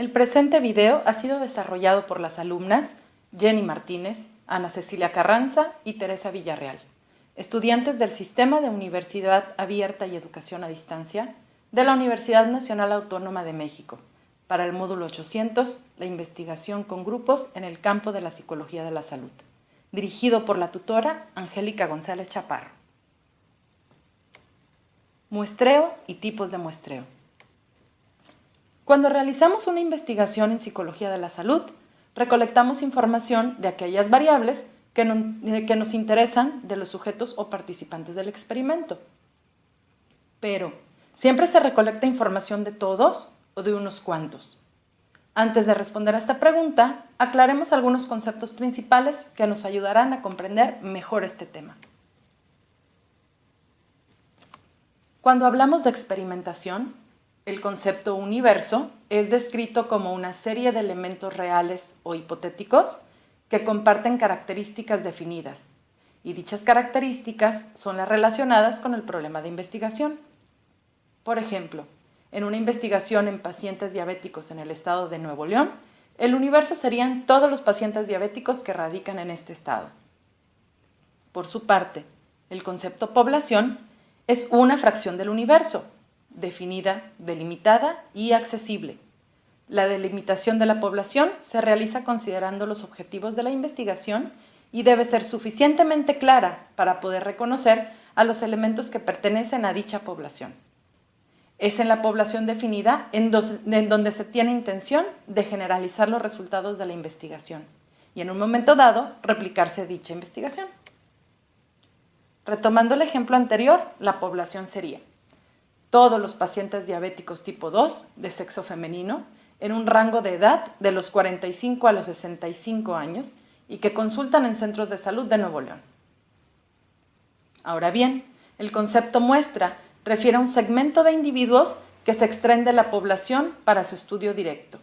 El presente video ha sido desarrollado por las alumnas Jenny Martínez, Ana Cecilia Carranza y Teresa Villarreal, estudiantes del Sistema de Universidad Abierta y Educación a Distancia de la Universidad Nacional Autónoma de México, para el módulo 800, la investigación con grupos en el campo de la psicología de la salud, dirigido por la tutora Angélica González Chaparro. Muestreo y tipos de muestreo. Cuando realizamos una investigación en psicología de la salud, recolectamos información de aquellas variables que nos interesan de los sujetos o participantes del experimento. Pero, ¿siempre se recolecta información de todos o de unos cuantos? Antes de responder a esta pregunta, aclaremos algunos conceptos principales que nos ayudarán a comprender mejor este tema. Cuando hablamos de experimentación, el concepto universo es descrito como una serie de elementos reales o hipotéticos que comparten características definidas, y dichas características son las relacionadas con el problema de investigación. Por ejemplo, en una investigación en pacientes diabéticos en el estado de Nuevo León, el universo serían todos los pacientes diabéticos que radican en este estado. Por su parte, el concepto población es una fracción del universo, definida, delimitada y accesible. La delimitación de la población se realiza considerando los objetivos de la investigación y debe ser suficientemente clara para poder reconocer a los elementos que pertenecen a dicha población. Es en la población definida en donde se tiene intención de generalizar los resultados de la investigación y en un momento dado replicarse dicha investigación. Retomando el ejemplo anterior, la población sería todos los pacientes diabéticos tipo 2 de sexo femenino en un rango de edad de los 45 a los 65 años y que consultan en centros de salud de Nuevo León. Ahora bien, el concepto muestra refiere a un segmento de individuos que se extraen de la población para su estudio directo.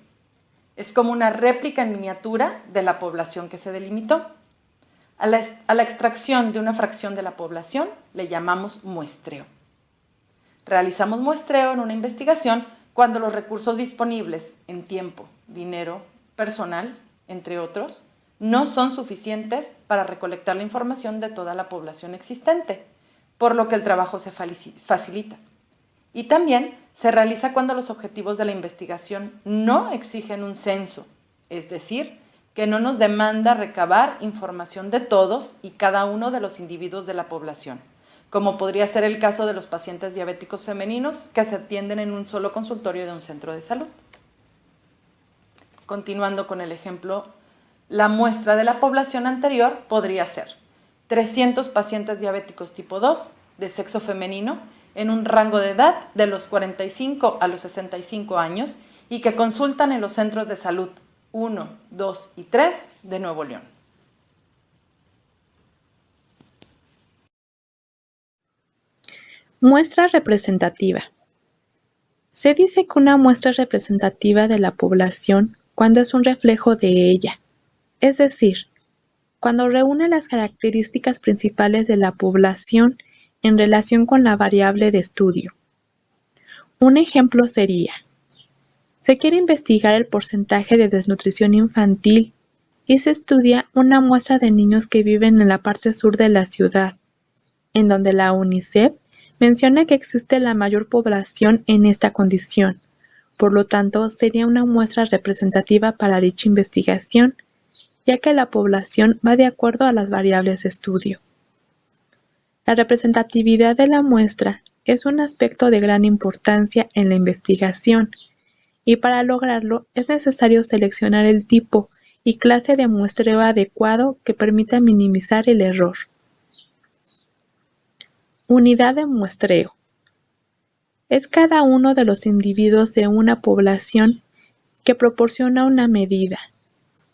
Es como una réplica en miniatura de la población que se delimitó. A la extracción de una fracción de la población le llamamos muestreo. Realizamos muestreo en una investigación cuando los recursos disponibles en tiempo, dinero, personal, entre otros, no son suficientes para recolectar la información de toda la población existente, por lo que el trabajo se facilita. Y también se realiza cuando los objetivos de la investigación no exigen un censo, es decir, que no nos demanda recabar información de todos y cada uno de los individuos de la población, como podría ser el caso de los pacientes diabéticos femeninos que se atienden en un solo consultorio de un centro de salud. Continuando con el ejemplo, la muestra de la población anterior podría ser 300 pacientes diabéticos tipo 2 de sexo femenino en un rango de edad de los 45 a los 65 años y que consultan en los centros de salud 1, 2 y 3 de Nuevo León. Muestra representativa. Se dice que una muestra es representativa de la población cuando es un reflejo de ella, es decir, cuando reúne las características principales de la población en relación con la variable de estudio. Un ejemplo sería: se quiere investigar el porcentaje de desnutrición infantil y se estudia una muestra de niños que viven en la parte sur de la ciudad, en donde la UNICEF menciona que existe la mayor población en esta condición, por lo tanto sería una muestra representativa para dicha investigación, ya que la población va de acuerdo a las variables de estudio. La representatividad de la muestra es un aspecto de gran importancia en la investigación, y para lograrlo es necesario seleccionar el tipo y clase de muestreo adecuado que permita minimizar el error. Unidad de muestreo. Es cada uno de los individuos de una población que proporciona una medida.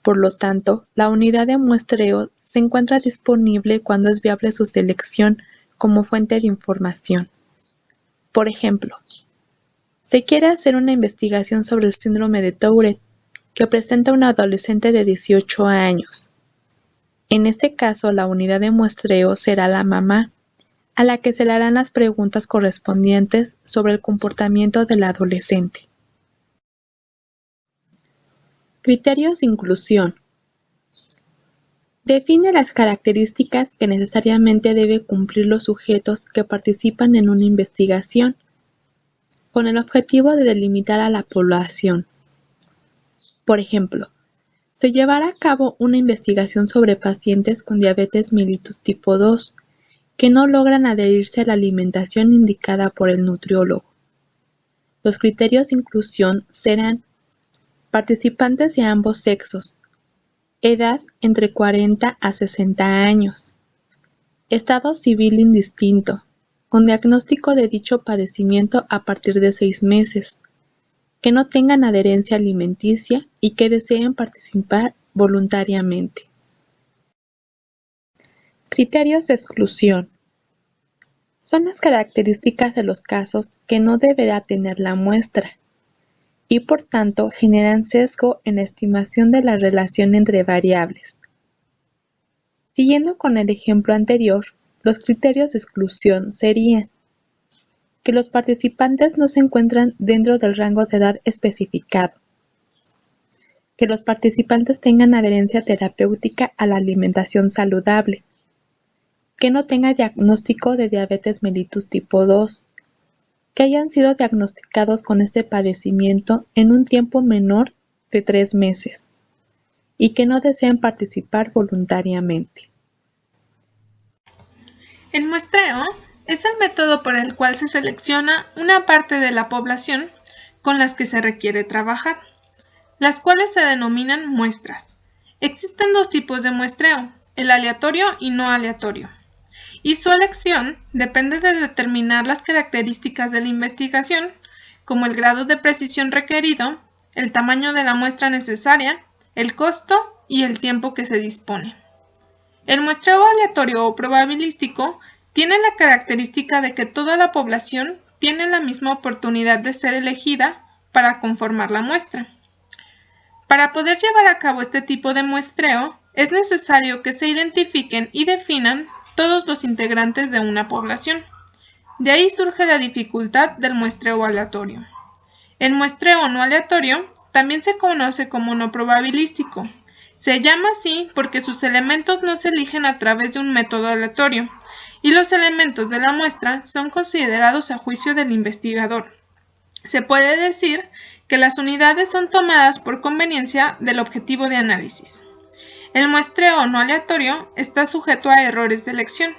Por lo tanto, la unidad de muestreo se encuentra disponible cuando es viable su selección como fuente de información. Por ejemplo, se quiere hacer una investigación sobre el síndrome de Tourette que presenta un adolescente de 18 años. En este caso, la unidad de muestreo será la mamá, a la que se le harán las preguntas correspondientes sobre el comportamiento del adolescente. Criterios de inclusión. Define las características que necesariamente deben cumplir los sujetos que participan en una investigación, con el objetivo de delimitar a la población. Por ejemplo, se llevará a cabo una investigación sobre pacientes con diabetes mellitus tipo 2 que no logran adherirse a la alimentación indicada por el nutriólogo. Los criterios de inclusión serán participantes de ambos sexos, edad entre 40 a 60 años, estado civil indistinto, con diagnóstico de dicho padecimiento a partir de 6 meses, que no tengan adherencia alimenticia y que deseen participar voluntariamente. Criterios de exclusión. Son las características de los casos que no deberá tener la muestra y por tanto generan sesgo en la estimación de la relación entre variables. Siguiendo con el ejemplo anterior, los criterios de exclusión serían que los participantes no se encuentran dentro del rango de edad especificado, que los participantes tengan adherencia terapéutica a la alimentación saludable, que no tenga diagnóstico de diabetes mellitus tipo 2, que hayan sido diagnosticados con este padecimiento en un tiempo menor de 3 meses y que no deseen participar voluntariamente. El muestreo es el método por el cual se selecciona una parte de la población con las que se requiere trabajar, las cuales se denominan muestras. Existen 2 tipos de muestreo, el aleatorio y no aleatorio, y su elección depende de determinar las características de la investigación, como el grado de precisión requerido, el tamaño de la muestra necesaria, el costo y el tiempo que se dispone. El muestreo aleatorio o probabilístico tiene la característica de que toda la población tiene la misma oportunidad de ser elegida para conformar la muestra. Para poder llevar a cabo este tipo de muestreo, es necesario que se identifiquen y definan todos los integrantes de una población. De ahí surge la dificultad del muestreo aleatorio. El muestreo no aleatorio también se conoce como no probabilístico. Se llama así porque sus elementos no se eligen a través de un método aleatorio, y los elementos de la muestra son considerados a juicio del investigador. Se puede decir que las unidades son tomadas por conveniencia del objetivo de análisis. El muestreo no aleatorio está sujeto a errores de elección,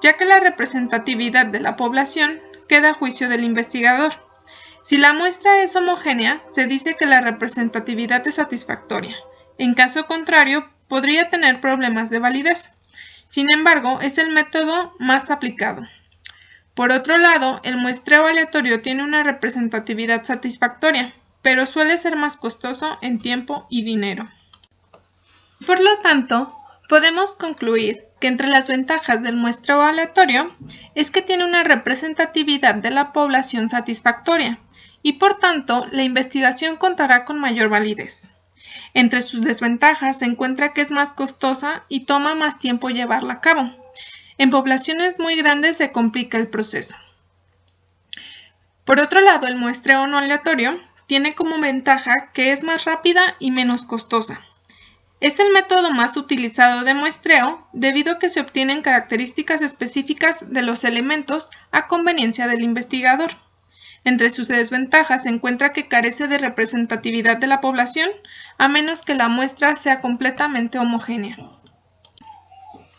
ya que la representatividad de la población queda a juicio del investigador. Si la muestra es homogénea, se dice que la representatividad es satisfactoria. En caso contrario, podría tener problemas de validez. Sin embargo, es el método más aplicado. Por otro lado, el muestreo aleatorio tiene una representatividad satisfactoria, pero suele ser más costoso en tiempo y dinero. Por lo tanto, podemos concluir que entre las ventajas del muestreo aleatorio es que tiene una representatividad de la población satisfactoria y por tanto la investigación contará con mayor validez. Entre sus desventajas se encuentra que es más costosa y toma más tiempo llevarla a cabo. En poblaciones muy grandes se complica el proceso. Por otro lado, el muestreo no aleatorio tiene como ventaja que es más rápida y menos costosa. Es el método más utilizado de muestreo debido a que se obtienen características específicas de los elementos a conveniencia del investigador. Entre sus desventajas se encuentra que carece de representatividad de la población, a menos que la muestra sea completamente homogénea.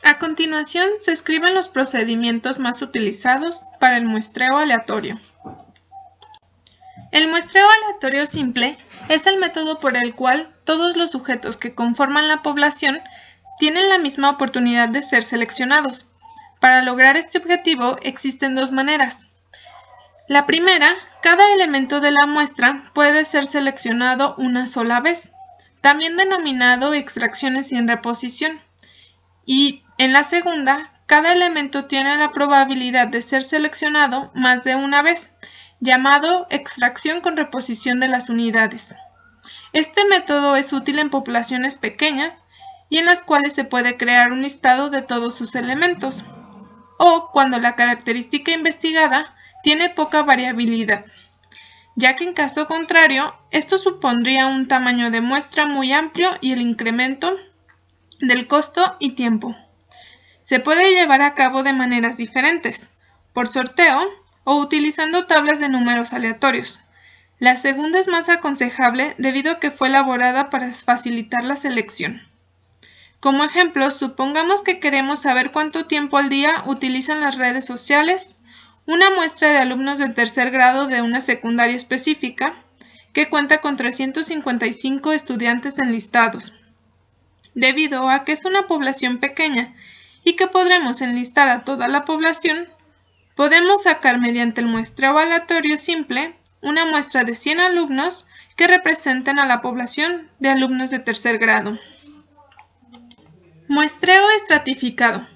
A continuación se escriben los procedimientos más utilizados para el muestreo aleatorio. El muestreo aleatorio simple es el método por el cual todos los sujetos que conforman la población tienen la misma oportunidad de ser seleccionados. Para lograr este objetivo existen 2 maneras. La primera, cada elemento de la muestra puede ser seleccionado una sola vez, también denominado extracciones sin reposición. Y en la segunda, cada elemento tiene la probabilidad de ser seleccionado más de una vez, llamado extracción con reposición de las unidades. Este método es útil en poblaciones pequeñas y en las cuales se puede crear un listado de todos sus elementos, o cuando la característica investigada tiene poca variabilidad. ya que en caso contrario, esto supondría un tamaño de muestra muy amplio y el incremento del costo y tiempo. Se puede llevar a cabo de maneras diferentes, por sorteo o utilizando tablas de números aleatorios. La segunda es más aconsejable debido a que fue elaborada para facilitar la selección. Como ejemplo, supongamos que queremos saber cuánto tiempo al día utilizan las redes sociales, una muestra de alumnos de tercer grado de una secundaria específica, que cuenta con 355 estudiantes enlistados. Debido a que es una población pequeña y que podremos enlistar a toda la población, podemos sacar mediante el muestreo aleatorio simple una muestra de 100 alumnos que representen a la población de alumnos de tercer grado. Muestreo estratificado.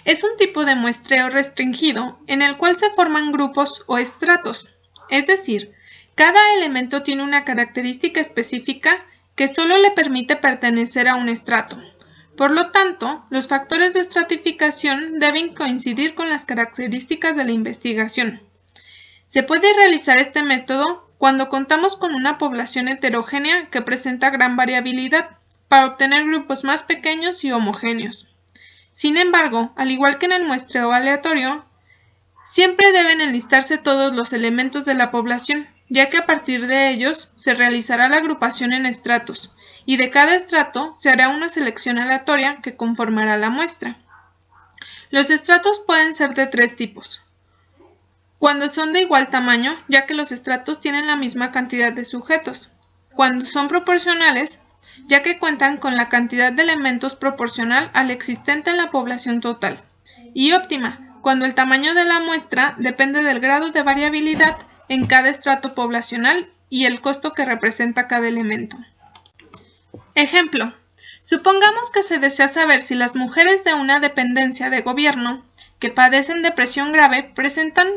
Es un tipo de muestreo restringido en el cual se forman grupos o estratos, es decir, cada elemento tiene una característica específica que solo le permite pertenecer a un estrato. Por lo tanto, los factores de estratificación deben coincidir con las características de la investigación. Se puede realizar este método cuando contamos con una población heterogénea que presenta gran variabilidad, para obtener grupos más pequeños y homogéneos. Sin embargo, al igual que en el muestreo aleatorio, siempre deben enlistarse todos los elementos de la población, ya que a partir de ellos se realizará la agrupación en estratos, y de cada estrato se hará una selección aleatoria que conformará la muestra. Los estratos pueden ser de tres tipos. Cuando son de igual tamaño, ya que los estratos tienen la misma cantidad de sujetos. Cuando son proporcionales, ya que cuentan con la cantidad de elementos proporcional al existente en la población total. Y óptima, cuando el tamaño de la muestra depende del grado de variabilidad en cada estrato poblacional y el costo que representa cada elemento. Ejemplo, supongamos que se desea saber si las mujeres de una dependencia de gobierno que padecen depresión grave presentan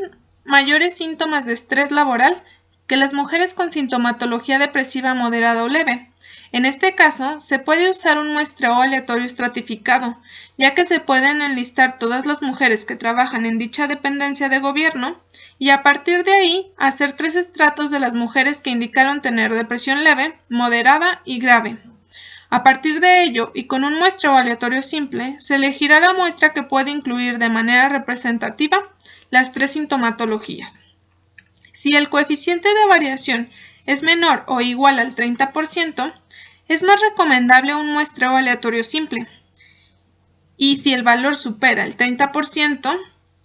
mayores síntomas de estrés laboral que las mujeres con sintomatología depresiva moderada o leve. En este caso, se puede usar un muestreo aleatorio estratificado, ya que se pueden enlistar todas las mujeres que trabajan en dicha dependencia de gobierno y a partir de ahí hacer 3 estratos de las mujeres que indicaron tener depresión leve, moderada y grave. A partir de ello, y con un muestreo aleatorio simple, se elegirá la muestra que puede incluir de manera representativa las 3 sintomatologías. Si el coeficiente de variación es menor o igual al 30%, es más recomendable un muestreo aleatorio simple. Y si el valor supera el 30%,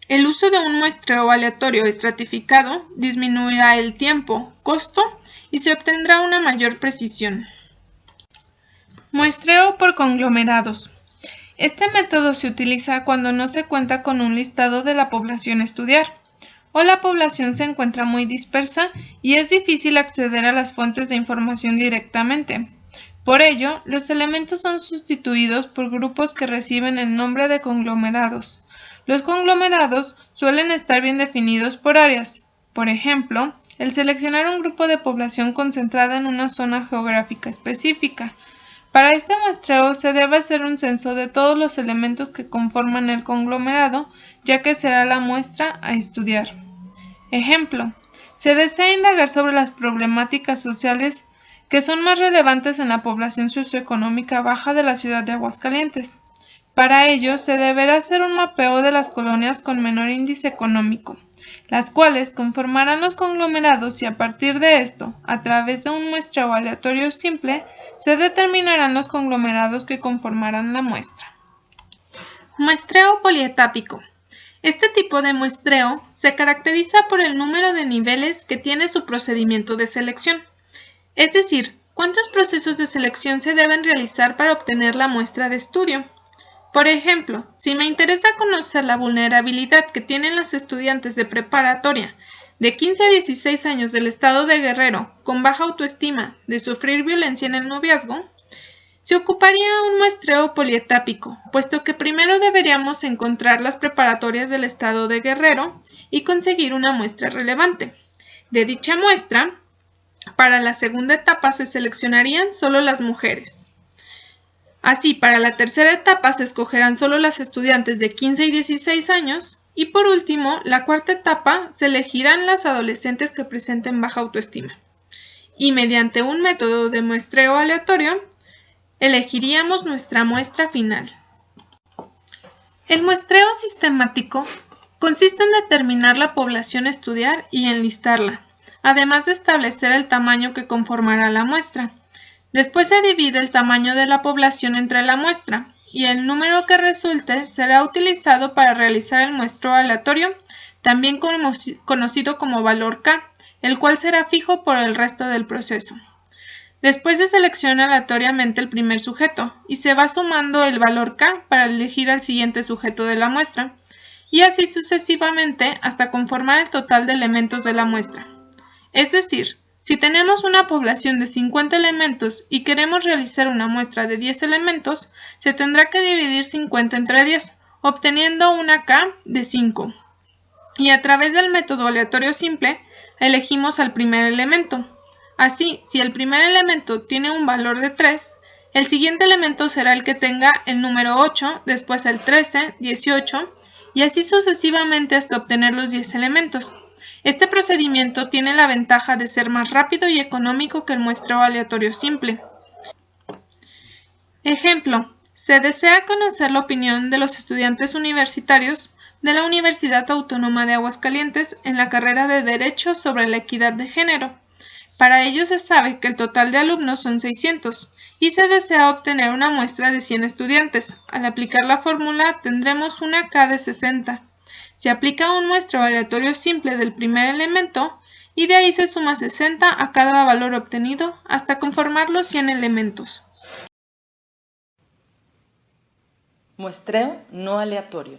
el uso de un muestreo aleatorio estratificado disminuirá el tiempo, costo y se obtendrá una mayor precisión. Muestreo por conglomerados. Este método se utiliza cuando no se cuenta con un listado de la población a estudiar, o la población se encuentra muy dispersa y es difícil acceder a las fuentes de información directamente. Por ello, los elementos son sustituidos por grupos que reciben el nombre de conglomerados. Los conglomerados suelen estar bien definidos por áreas. Por ejemplo, el seleccionar un grupo de población concentrada en una zona geográfica específica. Para este muestreo se debe hacer un censo de todos los elementos que conforman el conglomerado, ya que será la muestra a estudiar. Ejemplo, se desea indagar sobre las problemáticas sociales que son más relevantes en la población socioeconómica baja de la ciudad de Aguascalientes. Para ello, se deberá hacer un mapeo de las colonias con menor índice económico, las cuales conformarán los conglomerados y a partir de esto, a través de un muestreo aleatorio simple, se determinarán los conglomerados que conformarán la muestra. Muestreo polietápico. Este tipo de muestreo se caracteriza por el número de niveles que tiene su procedimiento de selección. Es decir, ¿cuántos procesos de selección se deben realizar para obtener la muestra de estudio? Por ejemplo, si me interesa conocer la vulnerabilidad que tienen las estudiantes de preparatoria de 15 a 16 años del estado de Guerrero con baja autoestima de sufrir violencia en el noviazgo, se ocuparía un muestreo polietápico, puesto que primero deberíamos encontrar las preparatorias del estado de Guerrero y conseguir una muestra relevante. De dicha muestra, para la segunda etapa se seleccionarían solo las mujeres. Así, para la tercera etapa se escogerán solo las estudiantes de 15 y 16 años Y por último, la cuarta etapa, se elegirán las adolescentes que presenten baja autoestima. Y mediante un método de muestreo aleatorio, elegiríamos nuestra muestra final. El muestreo sistemático consiste en determinar la población a estudiar y enlistarla, además de establecer el tamaño que conformará la muestra. Después se divide el tamaño de la población entre la muestra, y el número que resulte será utilizado para realizar el muestreo aleatorio, también conocido como valor K, el cual será fijo por el resto del proceso. Después se selecciona aleatoriamente el primer sujeto y se va sumando el valor K para elegir al siguiente sujeto de la muestra, y así sucesivamente hasta conformar el total de elementos de la muestra. Es decir, si tenemos una población de 50 elementos y queremos realizar una muestra de 10 elementos, se tendrá que dividir 50 entre 10, obteniendo una K de 5. Y a través del método aleatorio simple, elegimos al primer elemento. Así, si el primer elemento tiene un valor de 3, el siguiente elemento será el que tenga el número 8, después el 13, 18, y así sucesivamente hasta obtener los 10 elementos. Este procedimiento tiene la ventaja de ser más rápido y económico que el muestreo aleatorio simple. Ejemplo, se desea conocer la opinión de los estudiantes universitarios de la Universidad Autónoma de Aguascalientes en la carrera de Derecho sobre la equidad de género. Para ello se sabe que el total de alumnos son 600 y se desea obtener una muestra de 100 estudiantes. Al aplicar la fórmula tendremos una K de 60. Se aplica un muestreo aleatorio simple del primer elemento y de ahí se suma 60 a cada valor obtenido hasta conformar los 100 elementos. Muestreo no aleatorio.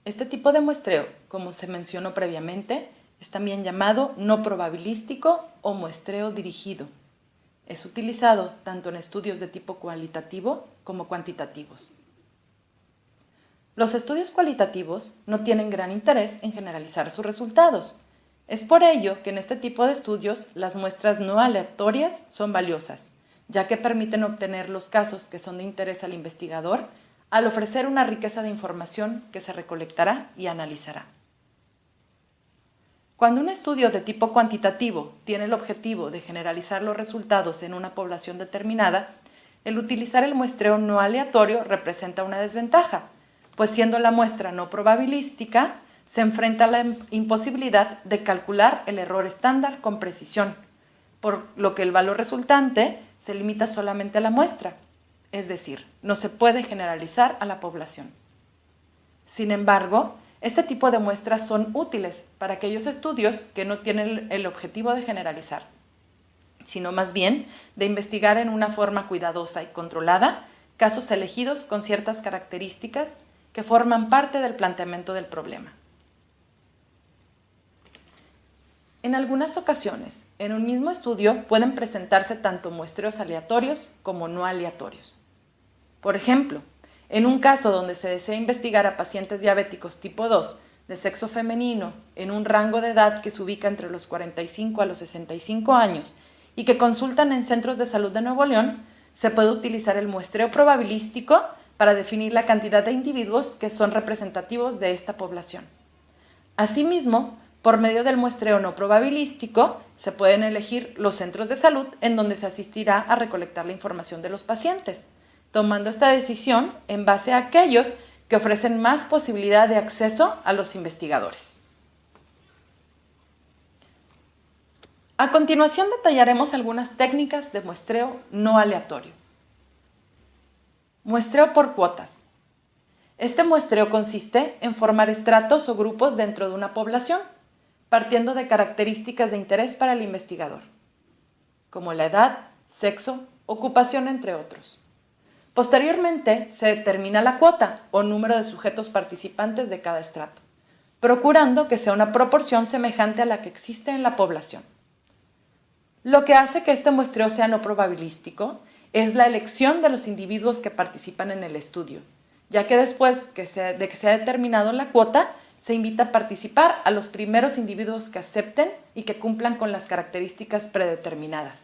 Este tipo de muestreo, como se mencionó previamente, es también llamado no probabilístico o muestreo dirigido. Es utilizado tanto en estudios de tipo cualitativo como cuantitativos. Los estudios cualitativos no tienen gran interés en generalizar sus resultados. Es por ello que en este tipo de estudios las muestras no aleatorias son valiosas, ya que permiten obtener los casos que son de interés al investigador al ofrecer una riqueza de información que se recolectará y analizará. Cuando un estudio de tipo cuantitativo tiene el objetivo de generalizar los resultados en una población determinada, el utilizar el muestreo no aleatorio representa una desventaja, pues siendo la muestra no probabilística, se enfrenta a la imposibilidad de calcular el error estándar con precisión, por lo que el valor resultante se limita solamente a la muestra, es decir, no se puede generalizar a la población. Sin embargo, este tipo de muestras son útiles para aquellos estudios que no tienen el objetivo de generalizar, sino más bien de investigar en una forma cuidadosa y controlada casos elegidos con ciertas características que forman parte del planteamiento del problema. En algunas ocasiones, en un mismo estudio pueden presentarse tanto muestreos aleatorios como no aleatorios. Por ejemplo, en un caso donde se desea investigar a pacientes diabéticos tipo 2 de sexo femenino en un rango de edad que se ubica entre los 45 a los 65 años y que consultan en centros de salud de Nuevo León, se puede utilizar el muestreo probabilístico para definir la cantidad de individuos que son representativos de esta población. Asimismo, por medio del muestreo no probabilístico, se pueden elegir los centros de salud en donde se asistirá a recolectar la información de los pacientes, tomando esta decisión en base a aquellos que ofrecen más posibilidad de acceso a los investigadores. A continuación detallaremos algunas técnicas de muestreo no aleatorio. Muestreo por cuotas. Este muestreo consiste en formar estratos o grupos dentro de una población, partiendo de características de interés para el investigador, como la edad, sexo, ocupación, entre otros. Posteriormente, se determina la cuota o número de sujetos participantes de cada estrato, procurando que sea una proporción semejante a la que existe en la población. Lo que hace que este muestreo sea no probabilístico es la elección de los individuos que participan en el estudio, ya que después de que se ha determinado la cuota, se invita a participar a los primeros individuos que acepten y que cumplan con las características predeterminadas.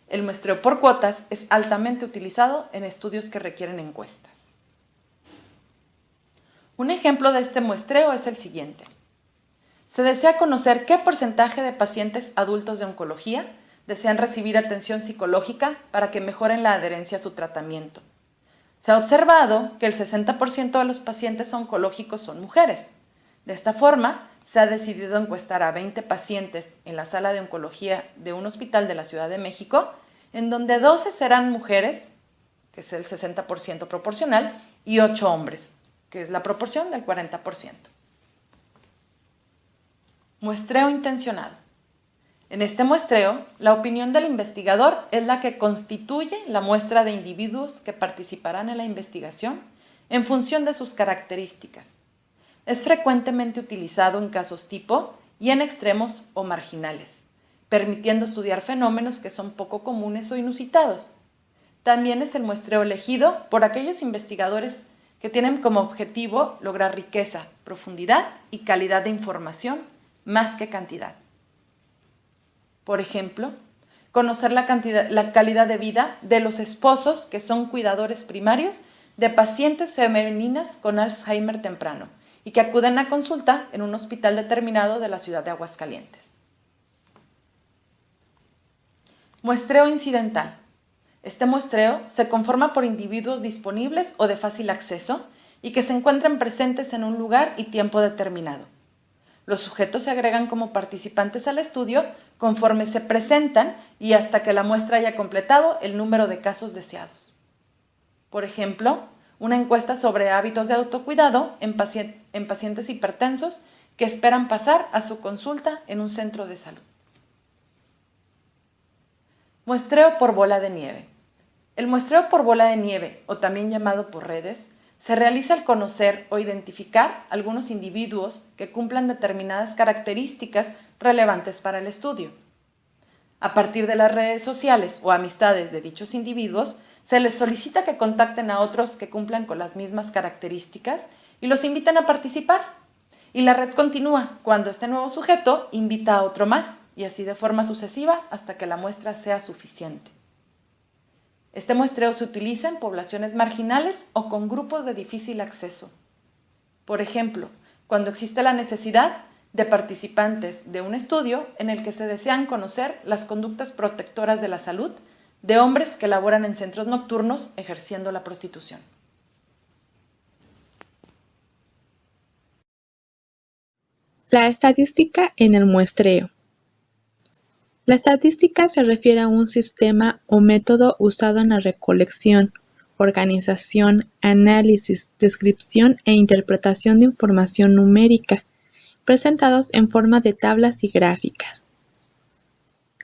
El muestreo por cuotas es altamente utilizado en estudios que requieren encuestas. Un ejemplo de este muestreo es el siguiente. Se desea conocer qué porcentaje de pacientes adultos de oncología desean recibir atención psicológica para que mejoren la adherencia a su tratamiento. Se ha observado que el 60% de los pacientes oncológicos son mujeres. De esta forma, se ha decidido encuestar a 20 pacientes en la sala de oncología de un hospital de la Ciudad de México, en donde 12 serán mujeres, que es el 60% proporcional, y 8 hombres, que es la proporción del 40%. Muestreo intencionado. En este muestreo, la opinión del investigador es la que constituye la muestra de individuos que participarán en la investigación en función de sus características. Es frecuentemente utilizado en casos tipo y en extremos o marginales, permitiendo estudiar fenómenos que son poco comunes o inusitados. También es el muestreo elegido por aquellos investigadores que tienen como objetivo lograr riqueza, profundidad y calidad de información más que cantidad. Por ejemplo, conocer la calidad de vida de los esposos que son cuidadores primarios de pacientes femeninas con Alzheimer temprano y que acuden a consulta en un hospital determinado de la ciudad de Aguascalientes. Muestreo incidental. Este muestreo se conforma por individuos disponibles o de fácil acceso y que se encuentran presentes en un lugar y tiempo determinado. Los sujetos se agregan como participantes al estudio conforme se presentan y hasta que la muestra haya completado el número de casos deseados. Por ejemplo, una encuesta sobre hábitos de autocuidado en pacientes hipertensos que esperan pasar a su consulta en un centro de salud. Muestreo por bola de nieve. El muestreo por bola de nieve, o también llamado por redes, se realiza al conocer o identificar algunos individuos que cumplan determinadas características relevantes para el estudio. A partir de las redes sociales o amistades de dichos individuos, se les solicita que contacten a otros que cumplan con las mismas características y los inviten a participar. Y la red continúa cuando este nuevo sujeto invita a otro más, y así de forma sucesiva hasta que la muestra sea suficiente. Este muestreo se utiliza en poblaciones marginales o con grupos de difícil acceso. Por ejemplo, cuando existe la necesidad de participantes de un estudio en el que se desean conocer las conductas protectoras de la salud de hombres que laboran en centros nocturnos ejerciendo la prostitución. La estadística en el muestreo. La estadística se refiere a un sistema o método usado en la recolección, organización, análisis, descripción e interpretación de información numérica, presentados en forma de tablas y gráficas.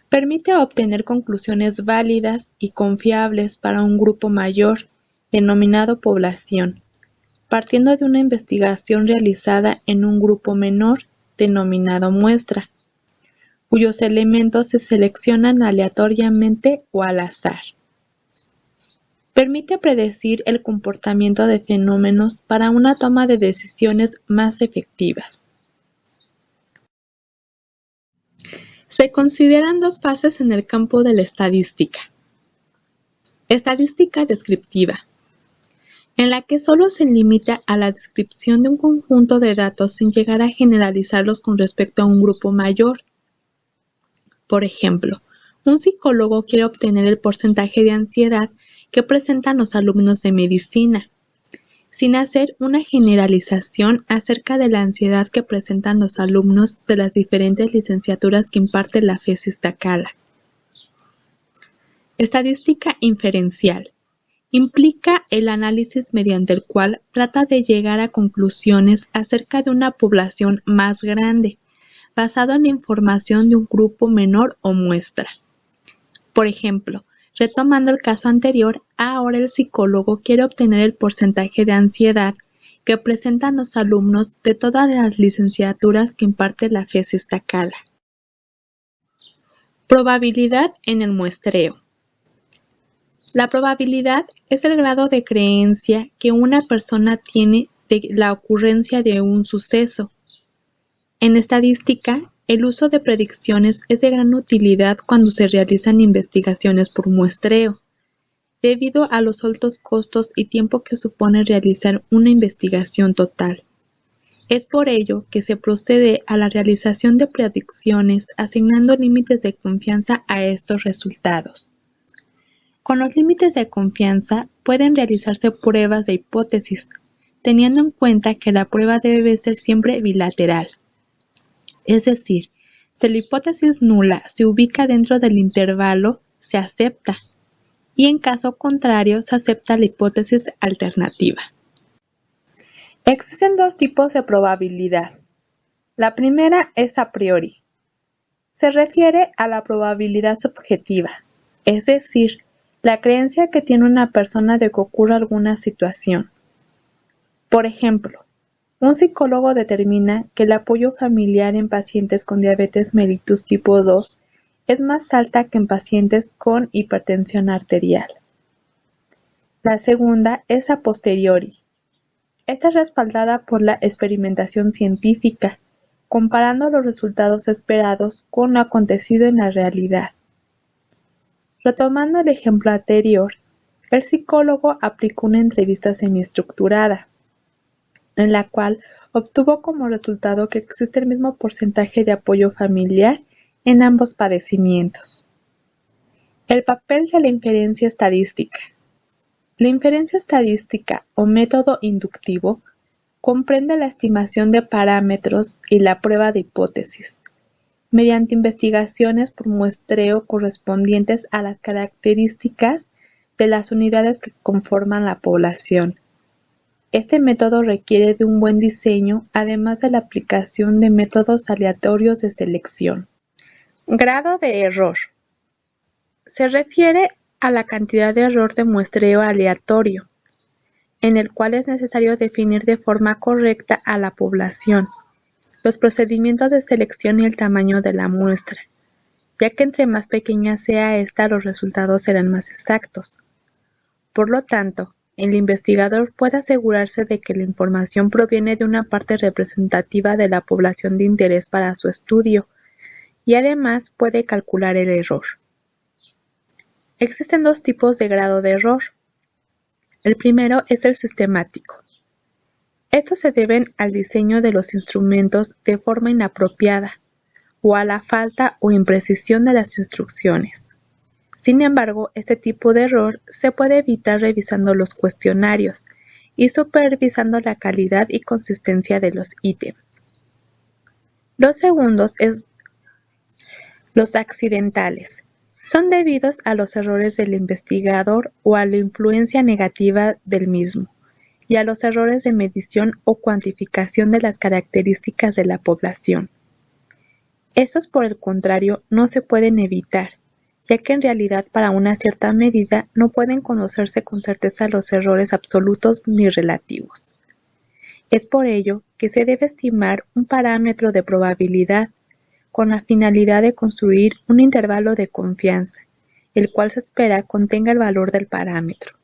Permite obtener conclusiones válidas y confiables para un grupo mayor, denominado población, partiendo de una investigación realizada en un grupo menor, denominado muestra, cuyos elementos se seleccionan aleatoriamente o al azar. Permite predecir el comportamiento de fenómenos para una toma de decisiones más efectivas. Se consideran dos fases en el campo de la estadística. Estadística descriptiva, en la que solo se limita a la descripción de un conjunto de datos sin llegar a generalizarlos con respecto a un grupo mayor. Por ejemplo, un psicólogo quiere obtener el porcentaje de ansiedad que presentan los alumnos de medicina, sin hacer una generalización acerca de la ansiedad que presentan los alumnos de las diferentes licenciaturas que imparte la FES Iztacala. Estadística inferencial. Implica el análisis mediante el cual trata de llegar a conclusiones acerca de una población más grande, basado en la información de un grupo menor o muestra. Por ejemplo, retomando el caso anterior, ahora el psicólogo quiere obtener el porcentaje de ansiedad que presentan los alumnos de todas las licenciaturas que imparte la FES Iztacala. Probabilidad en el muestreo. La probabilidad es el grado de creencia que una persona tiene de la ocurrencia de un suceso. En estadística, el uso de predicciones es de gran utilidad cuando se realizan investigaciones por muestreo, debido a los altos costos y tiempo que supone realizar una investigación total. Es por ello que se procede a la realización de predicciones asignando límites de confianza a estos resultados. Con los límites de confianza pueden realizarse pruebas de hipótesis, teniendo en cuenta que la prueba debe ser siempre bilateral. Es decir, si la hipótesis nula se ubica dentro del intervalo, se acepta, y en caso contrario se acepta la hipótesis alternativa. Existen dos tipos de probabilidad. La primera es a priori. Se refiere a la probabilidad subjetiva, es decir, la creencia que tiene una persona de que ocurra alguna situación. Por ejemplo, un psicólogo determina que el apoyo familiar en pacientes con diabetes mellitus tipo 2 es más alta que en pacientes con hipertensión arterial. La segunda es a posteriori. Esta es respaldada por la experimentación científica, comparando los resultados esperados con lo acontecido en la realidad. Retomando el ejemplo anterior, el psicólogo aplicó una entrevista semiestructurada, en la cual obtuvo como resultado que existe el mismo porcentaje de apoyo familiar en ambos padecimientos. El papel de la inferencia estadística. La inferencia estadística o método inductivo comprende la estimación de parámetros y la prueba de hipótesis, mediante investigaciones por muestreo correspondientes a las características de las unidades que conforman la población. Este método requiere de un buen diseño, además de la aplicación de métodos aleatorios de selección. Grado de error. Se refiere a la cantidad de error de muestreo aleatorio, en el cual es necesario definir de forma correcta a la población, los procedimientos de selección y el tamaño de la muestra, ya que entre más pequeña sea esta, los resultados serán más exactos. Por lo tanto, el investigador puede asegurarse de que la información proviene de una parte representativa de la población de interés para su estudio, y además puede calcular el error. Existen dos tipos de grado de error. El primero es el sistemático. Estos se deben al diseño de los instrumentos de forma inapropiada o a la falta o imprecisión de las instrucciones. Sin embargo, este tipo de error se puede evitar revisando los cuestionarios y supervisando la calidad y consistencia de los ítems. Los segundos es los accidentales. Son debidos a los errores del investigador o a la influencia negativa del mismo, y a los errores de medición o cuantificación de las características de la población. Estos, por el contrario, no se pueden evitar, ya que en realidad para una cierta medida no pueden conocerse con certeza los errores absolutos ni relativos. Es por ello que se debe estimar un parámetro de probabilidad con la finalidad de construir un intervalo de confianza, el cual se espera contenga el valor del parámetro.